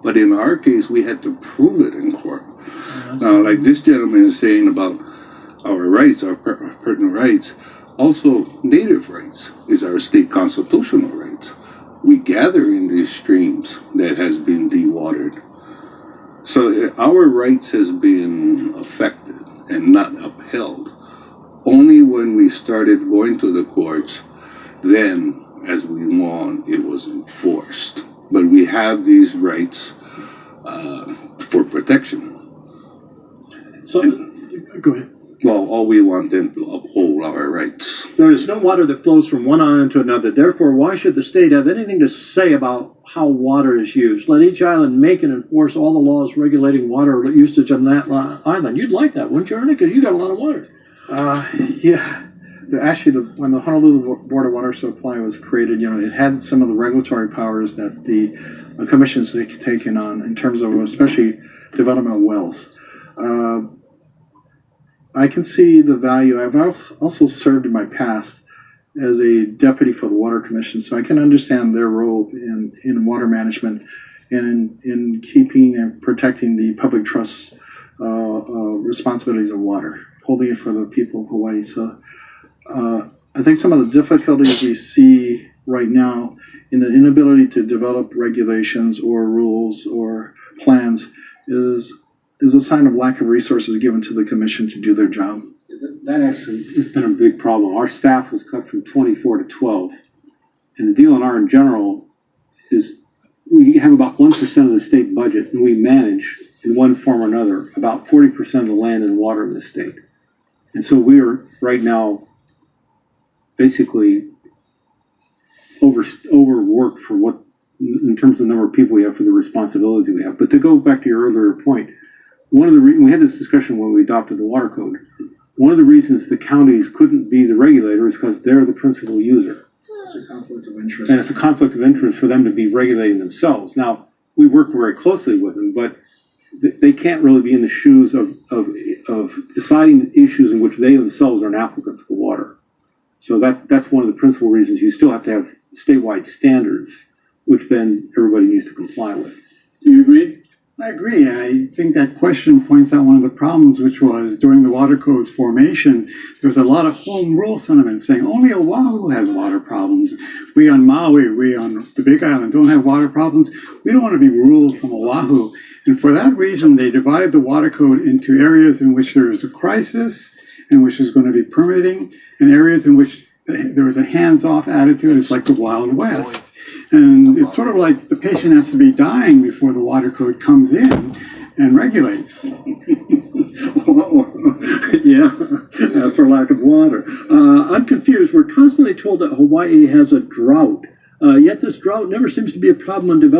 But in our case, we had to prove it in court. Now, like this gentleman is saying about our rights, our pertinent rights, also native rights is our state constitutional rights. We gather in these streams that has been dewatered. So our rights has been affected and not upheld. Only when we started going to the courts, then as we move on, it was enforced. But we have these rights for protection. So, go ahead. Well, all we want them to uphold our rights. There is no water that flows from one island to another. Therefore, why should the state have anything to say about how water is used? Let each island make and enforce all the laws regulating water usage on that island. You'd like that, wouldn't you, Ernie? Because you got a lot of water. Yeah. Actually, when the Honolulu Board of Water Supply was created, it had some of the regulatory powers that the commissions had taken on in terms of especially development of wells. I can see the value. I've also served in my past as a deputy for the Water Commission, so I can understand their role in water management and in keeping and protecting the public trust responsibilities of water, holding it for the people of Hawaii. So I think some of the difficulties we see right now in the inability to develop regulations or rules or plans is a sign of lack of resources given to the commission to do their job. That actually has been a big problem. Our staff was cut from 24 to 12. And the DLNR in general is we have about 1% of the state budget, and we manage in one form or another about 40% of the land and water in the state. And so we are right now basically overworked for what, in terms of the number of people we have for the responsibilities we have. But to go back to your earlier point, one of the we had this discussion when we adopted the water code. One of the reasons the counties couldn't be the regulator is because they're the principal user. It's a conflict of interest. And it's a conflict of interest for them to be regulating themselves. Now, we work very closely with them, but they can't really be in the shoes of deciding issues in which they themselves are an applicant for the water. So that's one of the principal reasons you still have to have statewide standards, which then everybody needs to comply with. Do you agree? I agree. I think that question points out one of the problems, which was during the water code's formation, there was a lot of home rule sentiments saying only Oahu has water problems. We on Maui, we on the Big Island don't have water problems. We don't want to be ruled from Oahu. And for that reason, they divided the water code into areas in which there is a crisis, in which there's going to be permitting, and areas in which there was a hands-off attitude. It's like the Wild West. And it's sort of like the patient has to be dying before the water code comes in and regulates. Yeah, for lack of water. I'm confused. We're constantly told that Hawaii has a drought, yet this drought never seems to be a problem in development.